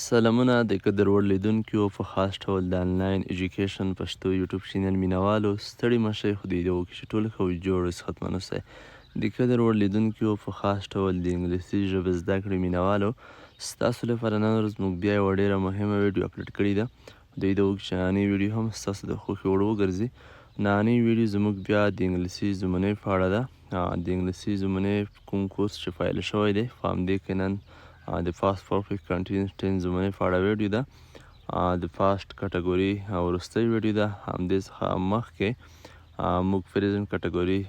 سلامونه د قدر وړ لیدونکو په خاص ډول د انلاین ایجوکیشن پښتو یوټیوب چینل مینوالو ستړي مه شئ خو د دې وکړئ چې ټول ښه جوړ اوسئ ختمه نه سئ د قدر وړ لیدونکو په خاص ډول د انګلیسي ژبې زده کړې مینوالو ستاسو لپاره نن ورځ موږ بیا یوه ډېره مهمه ویډیو اپلوډ کړې ده د دې وکړئ چې نننۍ ویډیو هم ستاسو د خوښې وړ وګرځي نننۍ ویډیو زموږ بیا د انګلیسي زمنۍ په اړه ده د انګلیسي زمنۍ کوم کورس چې فایل شوی دی په همدې کې نن د پاست پرفیکټ کنټینیوس ټینس زمنۍ په اړه ویډیو ده د پاست کټګوري وروستۍ ویډیو ده همدې څخه مخکې موږ پریزنټ کټګوري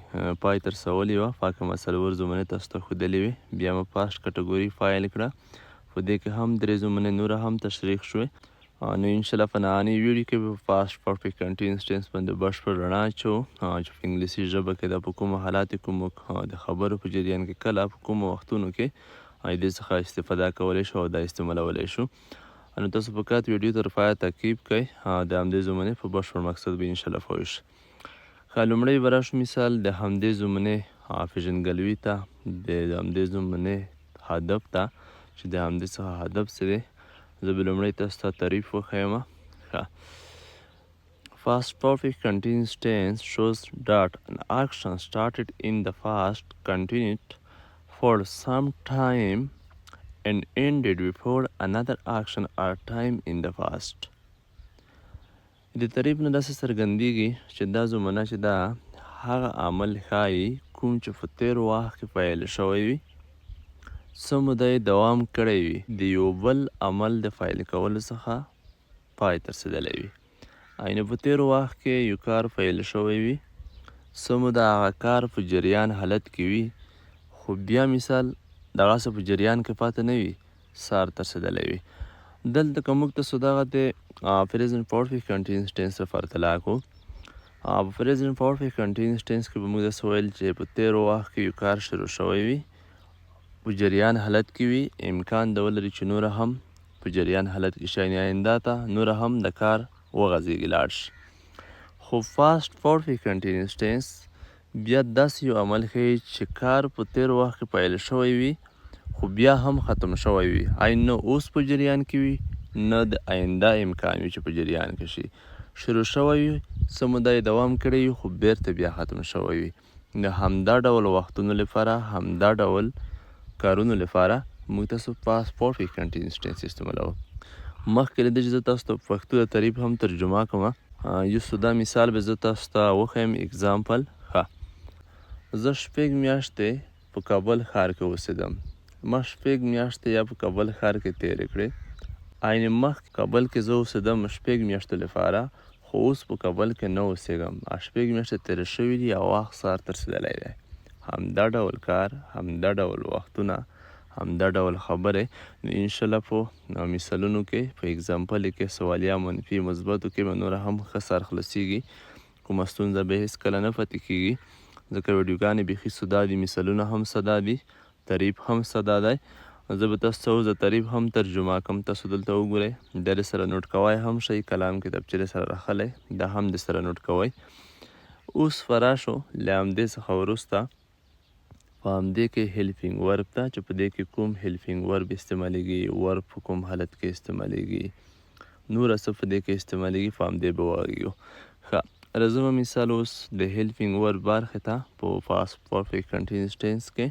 پای ته رسولې وه پاکه څلور زمنۍ تاسو ته ښودلې وې بیا مو پاست کټګوري فایل کړه په دې کې هم درې زمنۍ نوره هم تشریح شوې نو انشاءالله په نننۍ ویډیو کې به پاست پرفیکټ کنټینیوس ټینس باندې بشپړ رڼا اچوو چې په انګلیسي ژبه کې دا په کومو حالاتو کې موږ د خبرو په جریان کې کله په کومو وختونو کې دې څخه استفاده کولی شو او دا استعمالولی شو نو تاسو فقط ویډیو تر پایه تعقیب کړئ د همدې زمنې په بشپړ مقصد به انشاءالله پوه شئ ښه لومړی به راشو مثال د همدې زمنې پېژندګلوي ته د همدې زمنې هدف ته چې د همدې څخه هدف څه دی زه به لومړی تاسو ته تعریف وښیم Past perfect continuous tense shows that an action started in the past continued for some time and ended before another action or time in the past. د تعریف نه داسې څرګندیږي چې دا زمانه چې دا هغه عمل ښایي کوم چې په تیر وخت کې پیل شوی وي څه موده یې دوام کړی وي د یو بل عمل د پیل کولو څخه پای ته رسېدلی وي یعنې په تیر وخت کې یو کار پیل شوی وي څه موده هغه کار په جریان حالت کې وي خو بیا مثال دغسې په جریان کې پاتې نه وي سار ته رسېدلی وي دلته که موږ تاسو دغه د پریزنټ پرفیکټ کنټینیوس ټینس ته پرتله کړو په پریزنټ پرفیکټ کنټینیوس ټینس کې به موږ داسې ویل چې په تېرو وخت کې یو کار شروع شوی وي په جریان حالت کې وي امکان د ولري چې نوره هم په جریان حالت کې شي یعنې آینده ته نوره هم د کار وغځېږي لاړ شي خو فاست پرفیکټ کنټینیوس ټینس بیا داسې یو عمل ښیي چې کار په تیر وخت کې پیل شوی وي خو بیا هم ختم شوی وي نه اوس په جریان کې وي نه د آینده امکان وي چې په جریان کې شي شروع شوی وي څه موده یې دوام کړی وي خو بیرته بیا ختم شوی وي د همدا ډول وختونو لپاره همدا ډول کارونو لپاره موږ تاسو پاست پرفیکټ کنټینیوس ټینس استعمالوو مخکې له دې چې زه تاسو ته په پښتو د تعریف هم ترجمه کوم یو څو دا مثال به زه تاسو ته وښیم اګزامپل زه 6 میاشتې په کابل ښار کې اوسېدم ما 6 میاشتې یا په کابل ښار کې تېرې کړې عین مخکې کابل کې زه اوسېدم 6 میاشتو لپاره خو اوس په کابل کې نه اوسېږم 6 میاشتې تېرې شوي دي او وخت سار ته رسېدلی دی همدا ډول کار همدا ډول وختونه همدا ډول خبرې نو انشاءالله په مثالونو کې په اګزامپل کې سوالیه منفي مثبتو کې به نوره هم ښه سر خلاصیږي کومه ستونزه به هېڅکله نه پاتې کېږي ځکه ویډیوګانې بیخي ساده دي مثالونه هم ساده دي تعریف هم ساده دی زه به تاسو ته اوس د تعریف هم ترجمه کوم تاسو دلته وګورئ دا د سره نوټ کوی هم شئ کلام کتابچې سره راخلی دا هم د سره نوټ کوئ اوس فرا شو له همدې څخه وروسته په همدې کې هیلپینګ ورب ته چې په دې کې کوم هیلپینګ ورب استعمالیږي ورب په کوم حالت کې استعمالیږي نوره څه په دې کې استعمالیږي په همدې به وغږیږو ښه راځم مثال اوس د هیلپینګ ورب برخې ته په پاست پرفیکټ کنټینیوس ټینس کې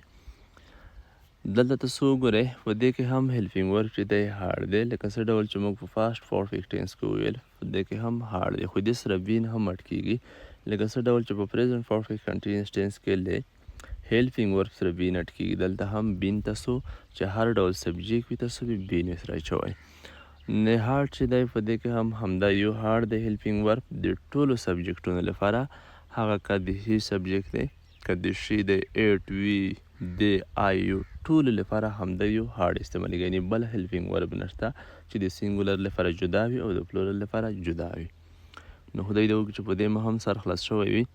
دلته تاسو وګورئ په دې کې هم هیلپینګ ورب چې دی هارډ دی لکه څه ډول چې موږ په پاست پرفیکټ ټینس کې وویل په دې کې هم هارډ دی خو دې سره بین هم اټ کېږي لکه څه ډول چې په پریزنټ پرفیکټ کنټینیوس ټینس کې لی هیلپینګ ورب سره بین اټ کېږي دلته هم بین تاسو چې هر ډول سبجیکټ وي تاسو به بین یې سره اچوئ نه هارډ چې دی په دې کې هم همدا یو هارډ دی هیلپینګ ورب د ټولو سبجیکټونو لپاره هغه که د هی سبجیکټ دی که د شي دی ایټ وي د آی یو ټولو لپاره همدا یو هارډ استعمالیږي یعنې بل هیلپینګ ورب نشته چې د سینګولر لپاره جدا وي او د پلورل لپاره جدا وي نو خدای دې وکړي چې په دې هم سر خلاص شوی وي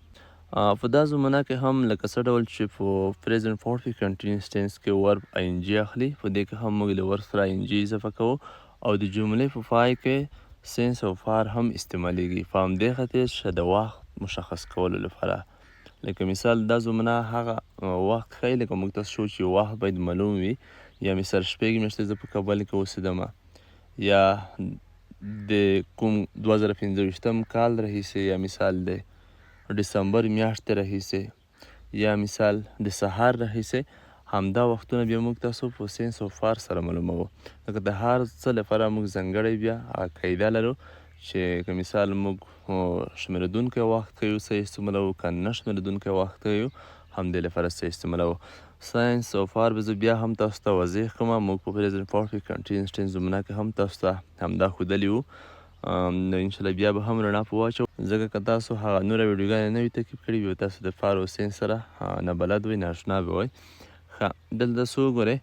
په دا زمانه کې هم لکه څه ډول چې په پریزنټ پرفیکټ کنټینیوس ټینس کې ورب آی ان جي اخلي په دې کې هم موږ له ورب سره آی ان جي اضافه کوو او د جملې په پای کې سینس او فار هم استعمالیږي په همدې خاطر چې د وخت مشخص کولو لپاره لکه مثال دا زمانه هغه وخت ښایي لکه موږ تاسو شو چې وخت باید معلوم وي یا مثال 6 میاشتې زه په کابل کې اوسېدم یا د کوم 2015 کال راهیسې یا مثال د ډسمبر میاشتې راهیسې یا مثال د سهار راهیسې همدا وختونه بیا موږ تاسو په ساینس او فار سره معلوموو. لکه د هر څه لپاره موږ ځانګړی بیا هغه قاعده لرو چې که مثال موږ شمېرېدونکی وخت کوو څه استعمالوو، که نه شمېرېدونکی وخت کوو همدې لپاره څه استعمالوو. ساینس او فار به زه بیا هم تاسو ته واضح کړم. موږ په پریزنټ پرفیکټ کنټینیوس ټینس زمانه کې هم تاسو ته همدا ښودلي وو. نو انشاءالله بیا به هم رڼا په واچو، ځکه که تاسو هغه نوره ویډیوګانې نه وي تعقیب کړي بیا تاسو د فار او ساینس سره نه بلد وئ، نااشنا به وئ. ښه دلته څه وګورئ،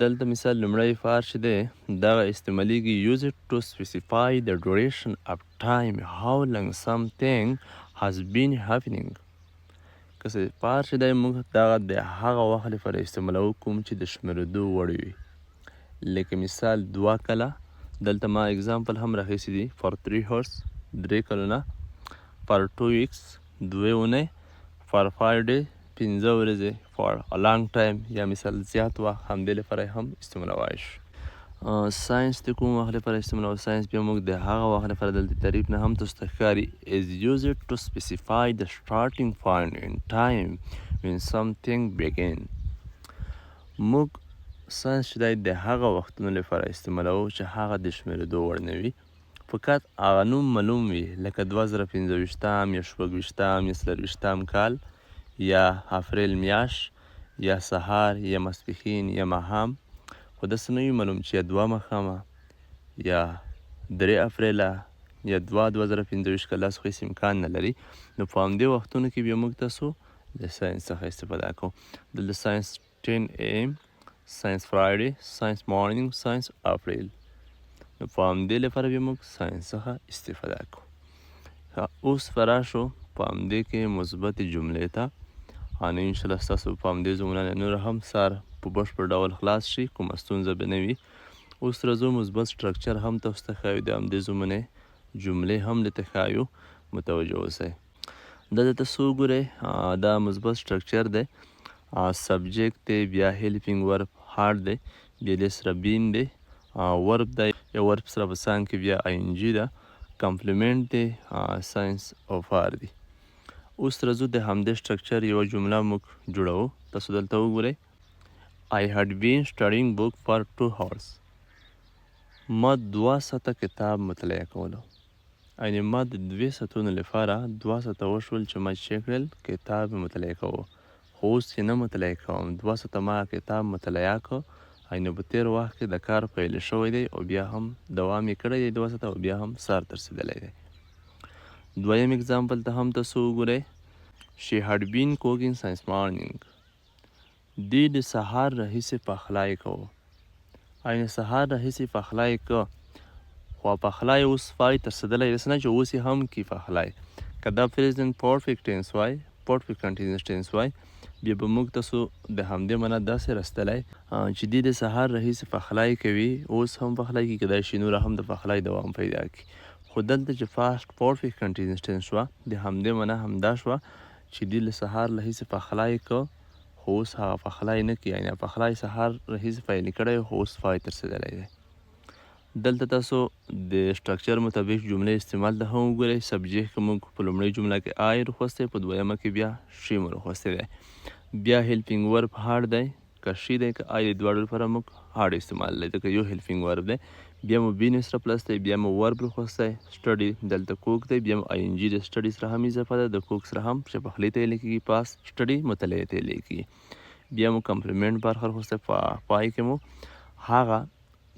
دلته مثال لومړی فار چې دی دغه استعمالیږي use it to specify the duration of time how long something has been happening. که څه فار چې دی موږ دغه د هغه وخت لپاره استعمالوو کوم چې د شمېرېدو وړ وي. لکه مثال 2 کاله، دلته ما اگزامپل هم راخیستی دی for 3 hours 3 کلونه، for 2 weeks 2 اونۍ، for 5 days 5 ورځې، for a long time یا مثال زیات وخت همدې لپاره هم استعمالوای شو. ساینس د کوم وخت لپاره استعمالوو؟ ساینس بیا موږ د هغه وخت لپاره دلته تعریف نه هم تاسو ته ښکاري is used to specify the starting point in time when something begin. موږ ساینس چې دی د هغه وختونو لپاره استعمالوو چې هغه د شمېرېدو وړ نه وي، فقط هغه نوم معلوم وي، لکه 2015 یا 26 یا 24 کال یا اپریل میاشت یا سهار یا ماسپښین یا ماښام، خو داسې نه وي معلوم چې یا 2 ماښامه یا 3 اپریله یا 2015 که داسې خو هېڅ امکان نه لري. نو په همدې وختونو کې بیا موږ تاسو د ساینس څخه استفاده کوو. دلته ساینس 10 AM، ساینس فرایډے، ساینس مارنینګ، ساینس اپریل. نو په همدې لپاره بیا موږ ساینس څخه استفاده کوو. اوس به راشو په همدې کې مثبتې جملې ته. نو انشاءالله ستاسو په همدې زمانه نور هم سر په بشپړ ډول خلاص شي، کومه ستونزه به نه وي. اوس راځو مثبت سټرکچر هم تاسو ته ښایو، د همدې زمانې جملې هم درته ښایو، متوجه اوسئ. دلته څه وګورئ، دا مثبت سټرکچر دی، سبجیکټ دی، بیا هیلپینګ ورب هارډ دی، بیا دې سره بین دی، ورب دی، یا ورب سره په څنګ کې بیا ING ده، کمپلیمنټ دی، ساینس او فار دی. اوس راځو د همدې سټرکچر یوه جمله موږ جوړوو. تاسو دلته وګورئ I had been studying book for 2 hours. ما 2 ساعته کتاب مطالعه کولو. یعنې ما د 2 ساعتونو لپاره 2 ساعته وشول چې ما چې کړل کتاب مطالعه کوو، خو اوس چې نه مطالعه کوم. 2 ساعته ما کتاب مطالعه کو، یعنې په تېر وخت کې د کار پیل شوی دی او بیا هم دوام یې کړی دی 2 ساعته او بیا هم سار ته رسېدلی دی. دویم اگزامپل ته هم تاسو وګورئ She had been cooking since morning. دوی د سهار راهیسې پخلی کوو، یعنې سهار راهیسې پخلی کو، خو پخلی اوس پای ته رسېدلی، داسې نه چې اوس یې هم کوي پخلی. که دا پریزنټ پرفیکټ ټینس وای، پرفیکټ کنټینیوس ټینس وای، بیا به موږ تاسو د همدې معنا داسې رسېدلی چې دوی د سهار راهیسې پخلی کوي، اوس هم پخلی کوي، کیدای شي نوره هم د پخلی دوام پیدا کړي. خو دلته چې فاسټ پرفیکټ کنټینیوس ټینس شوه، د همدې معنا همدا شوه چې دوی له سهار راهیسې پخلی کو، خو اوس هغه پخلی نه کوي، یعنې پخلی سهار راهیسې پیل کړی خو اوس پای ته رسېدلی دی. دلته تاسو د سټرکچر مطابق جملې استعمال ته هم وګورئ. سبجیکټ که موږ په لومړۍ جمله کې آی راخوستی، په دویمه کې بیا شي مو راخوستی دی. بیا هیلپینګ ورب هارډ دی، که شي دی که آی د دواړو لپاره موږ هارډ استعمال دی، ځکه یو هیلپینګ ورب دی. بیا مو بین سره پلس دی، بیا مو ورب راخوستی، سټډي دلته کوک دی، بیا مو ING د سټډي سره هم اضافه ده، د کوک سره هم چې پخلی ته یې لیکېږي، پاس سټډي مطالعې ته یې لیکېږي. بیا مو کمپلیمنټ برخه راخوستی، پای کې مو هغه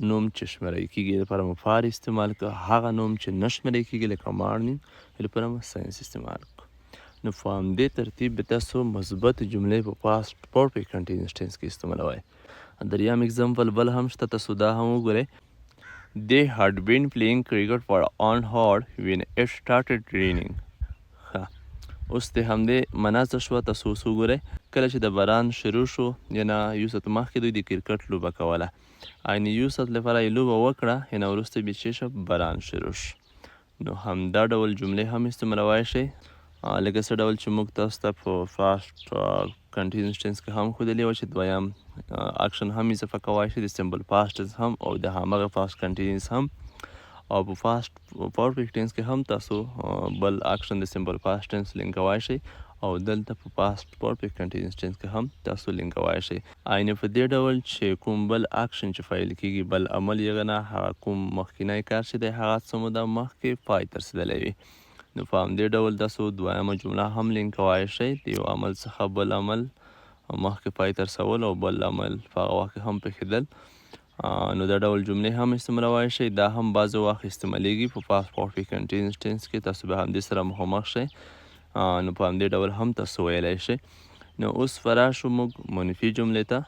نوم چې شمېرې کېږي لپاره مو فار استعمال کړه، هغه نوم چې نه شمېرې کېږي لکه مارنینګ لپاره مو ساینس استعمال کړه. نو په همدې ترتیب به تاسو مثبت جملې په پاسټ پرفیکټ کنټینیوس ټینس کې استعمالوئ. دریم اگزامپل بل هم شته، تاسو دا هم وګورئ They had been playing cricket for an hour when it started raining. اوس د همدې معنا څه شوه، تاسو اوس وګورئ کله چې د باران شروع شو، یعنې یو ساعت مخکې دوی د کرکټ لوبه کوله، یعنې یو ساعت لپاره یې لوبه وکړه، یعنې وروسته بیا چې شه باران شروع شو. نو همدا ډول جملې هم استعمالوای شئ، لکه څه ډول چې موږ تاسو ته په فاسټ کنټینیوس ټینس کې هم ښودلې وه چې دویم اکشن هم اضافه کوای شي د سمبل پاسټ ټینس هم او د همغه پاسټ کنټینیوس هم او په پاسټ پرفیکټ ټینس کې هم تاسو بل اکشن د سمبل پاسټ ټینس لینکوای شئ او دلته په پاسټ پرفیکټ کنټینیوس ټینس کې هم تاسو لینکوای شئ. عین په دې ډول چې کوم بل اکشن چې فایل کیږي بل عمل یې نه هغه کوم مخکینی کار چې دی هغه څه موده مخکې پای ته رسېدلی وي نو په همدې ډول تاسو دویمه جمله هم لینکوای شئ د یو عمل څخه بل عمل مخکې پای ته رسول او بل عمل په هغه وخت کې هم پېښېدل نو دا ډول جملې هم استعمالوای شئ. دا هم بعضې وخت استعمالیږي په پاسټ پرفیکټ کنټینیوس ټینس کې تاسو به همدې سره مخامخ شئ نو په همدې ډول هم تاسو ویلی شئ. نو اوس فرا شو موږ منفي جملې ته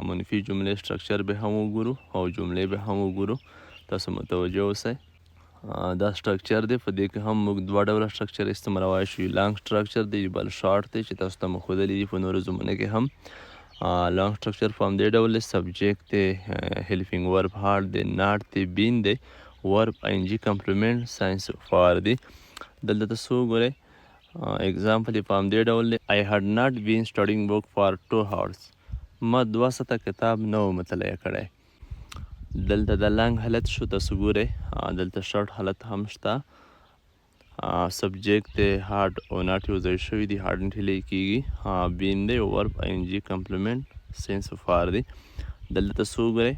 منفي جملې سټرکچر به هم وګورو او جملې به هم وګورو تاسو متوجه اوسئ. دا سټرکچر دی په دې کې هم موږ دوه ډوله سټرکچر استعمالوای شو یو لانګ سټرکچر دی بل شارټ دی چې تاسو ته مو ښودلی دي په نورو زمونه کې هم. لانګ سټرکچر په همدې ډول دی سبجیکټ دی هیلپینګ ورب هارډ دی ناټ دی بین دی ورب آی ان جي کمپلیمنټ ساینس فار دی. دلته تاسو وګورئ اگزامپل یې په همدې ډول دی I had not been studying book for 2 hours. ما 2 ساعته کتاب نه و مطالعه کړی. دلته د لانګ حالت شو تاسو ګورئ دلته شارټ حالت هم شته. سبجیکټ دی هارډ او ناټ یو ځای شوي دي هارډ نټ لیکل کیږي بین دی ورب آی ان جي کمپلیمنټ سینس فار دی. دلته تاسو وګورئ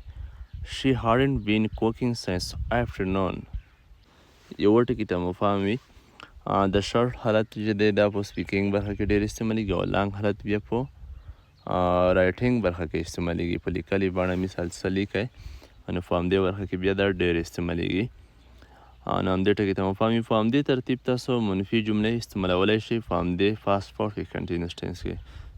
she hadn't been cooking since afternoon. یو ټکي ته مو پام وي د شارټ حالت چې دی دا په سپیکینګ برخه کې ډېر استعمالیږي او لانګ حالت بیا په رایټینګ برخه کې استعمالیږي په لیکلې بڼه مثال څه لیکئ نو په همدې برخه کې بیا دا ډېر استعمالیږي نو همدې ټکي ته مو پام وي. په همدې ترتیب تاسو منفي جملې استعمالولی شئ په همدې فاسټ پرفیکټ کنټینیوس ټینس کې.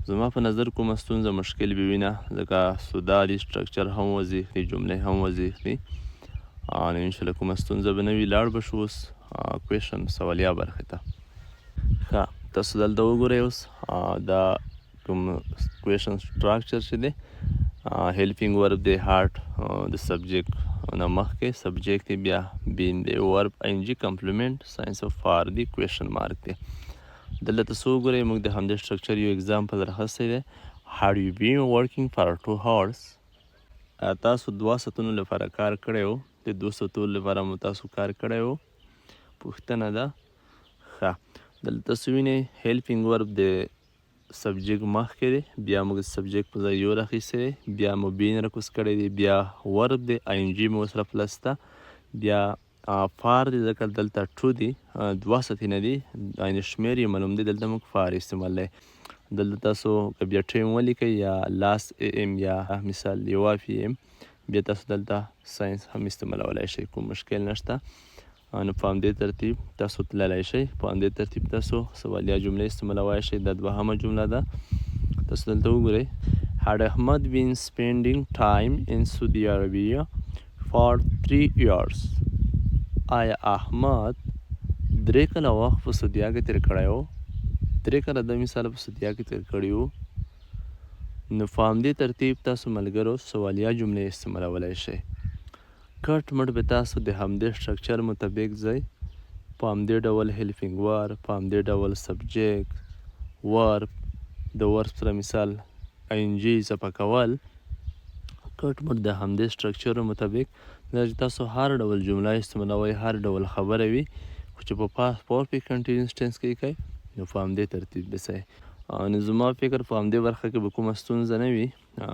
زما په نظر کومه ستونزه مشکل به وي نه ځکه سودا دي سټرکچر هم وضیح دي جملې هم وضیح دي نو انشاءالله کومه ستونزه به نه وي. لاړ به شو اوس کویشن سوالیا برخې ته. ښه تاسو دلته وګورئ اوس دا کوم کویشن سټراکچر چې دی هیلپینګ ورب دی هارډ د سبجیکټ نه مخکې سبجیکټ دی بیا بین دی ورب آی ان جي کمپلیمنټ ساینس آف فار دی کویشن مارک دی. دلته تاسو وګورئ موږ د همدې سټرکچر یو اگزامپل راخستی دی had you been working for 2 hours. تاسو 2 ساعتونو لپاره کار کړی و د 2 ساعتونو لپاره مو تاسو کار کړی و پوښتنه ده. ښه دلته تاسو وینئ هیلپینګ ورب د سبجیکټ مخکې دی بیا موږ د سبجیکټ په ځای یو راخیستی دی بیا مو بین راکوز کړی دی بیا ورب دی آی ان جي مو سره پلس ده بیا فار دی ځکه دلته ټو دی 2 ساعتې نه دي یعنې شمېر یې معلوم دی دلته موږ فار استعمال دی. دلته تاسو که بیا ټایم ولیکئ یا لاس اے ایم یا مثال یوه پی ایم بیا تاسو دلته ساینس هم استعمالولی شئ کوم مشکل نشته نو په همدې ترتیب تاسو تللی شئ. په همدې ترتیب تاسو سوالیا جملې استعمالولی شئ. دا دوهمه جمله ده تاسو دلته وګورئ had Ahmad been spending time in Saudi Arabia for 3 years. آیا احمد 3 کاله وخت په سعودیا کې تېر کړی و 3 کاله د مثال په سعودیا کې تېر کړي وو نو په همدې ترتیب تاسو ملګرو سوالیا جملې استعمالولی شئ. کټ مټ به تاسو د همدې سټرکچر مطابق ځئ په همدې ډول هیلپینګ ورب په همدې ډول سبجیکټ ورب د ورب سره مثال آی ان جي اضافه کول کټ مټ د همدې سټرکچر مطابق دا چې تاسو هر ډول جمله استعمالوئ هر ډول خبره وي خو چې په پاسټ پرفیکټ کنټینیوس ټینس کې کوئ نو په همدې ترتیب به ځئ. نو زما فکر په همدې برخه کې به کومه ستونزه نه وي.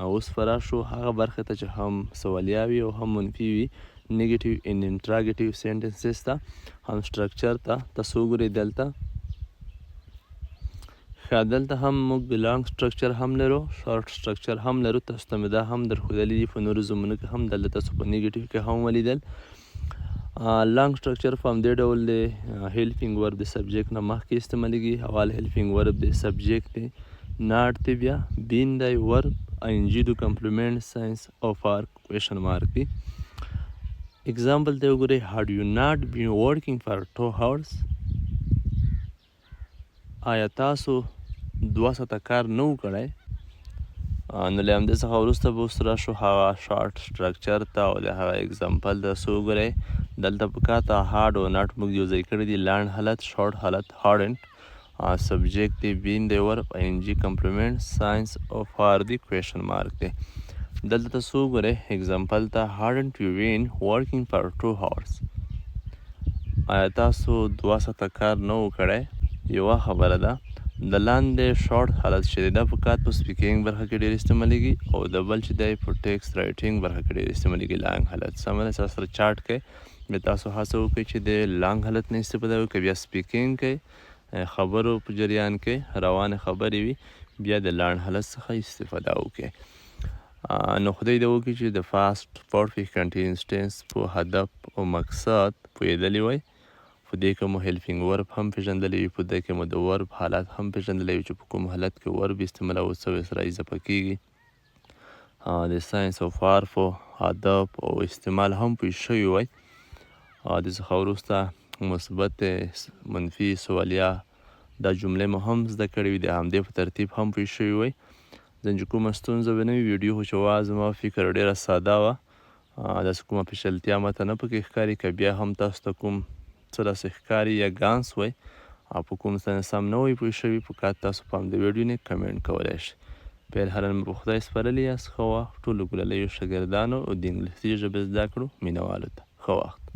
اوس فرا شو هغه برخې ته چې هم سوالیا وي او هم منفي وي نیګیټیو ان انټراګیټیو سینټنسز ته هم سټرکچر ته تاسو وګورئ دلته ښه دلته هم موږ لانګ سټرکچر هم لرو شارټ سټرکچر هم لرو تاسو ته مې دا هم درښودلي دي په نورو زمونو کې هم دلته تاسو په نیګیټیو کې هم ولیدل. لانګ سټرکچر په همدې ډول دی هیلپینګ ورب د سبجیکټ نه مخکې استعمالیږي اول هیلپینګ ورب د سبجیکټ دی ناټ دی بیا بین دی ورب آی ان جي دو کمپلیمنټ ساینس آف آر کویشن مارک دی. اگزامپل ته وګورئ had you not been working for 2 hours. آیا تاسو 2 ساعته کار نه و کړی نو له همدې څخه وروسته به اوس راشو هغه شارټ سټرکچر ته او د هغه اگزامپل ته تاسو وګورئ دلته په کاته هارډ او ناټ موږ یو ځای کړي دي لاند حالت شارټ حالت هارډ subject دی being دی verb ing complement signs for the question mark دی. دلته تاسو وګورئ اگزامپل ته hadn't you been working for 2 hours. آیا تاسو 2 ساعته کار نه و کړی؟ یوه خبره ده د لاندې شارټ حالت چې دی دا په کار په سپیکینګ برخه کې ډېر استعمالیږي او د بل چې دی په ټیکسټ رایټینګ برخه کې ډېر استعمالیږي لانګ حالت. سمه ده چې سره چارټ کوئ بیا تاسو هڅه وکړئ چې د لانګ حالت نه استفاده وکړئ بیا سپیکینګ کوئ خبرو په جریان کې روانې خبرې وي بیا د لانډ حالت څخه استفاده وکړئ. نو خدای دې وکړي چې د فاست پرفیکټ کنټینیوس ټینس په هدف او مقصد پوهېدلی وئ. په دې کې مو هیلپینګ ورب هم پېژندلی وي، په دې کې مو د ورب حالت هم پېژندلی وي چې په کوم حالت کې ورب استعمالول سوی سره اضافه کیږي. د ساینس او فارفو هدف او استعمال هم پوه شوي وئ. د څخه وروسته مثبت منفي سوالیه دا جملې مو هم زده کړې وي د همدې په ترتیب هم پوه شوي وئ. ځکه چې کومه ستونزه به نه وي ویډیو خو چې وه زما فکر ډېره ساده وه، داسې کومه پیچلتیا ماته نه پکې ښکاري. که بیا هم تاسو ته کوم څه داسې ښکاري یا ګانس وئ او په کوم څه سم نه وئ پوه شوي په کار تاسو په همدې ویډیو نه کمنټ کولی شئ. پیرهرن مو په خدای سپارلی یاست. ښه وخت ټولو ګللیو شاګردانو او د انګلیسي ژبې زده کړو مینهوالو ته ښه وخت.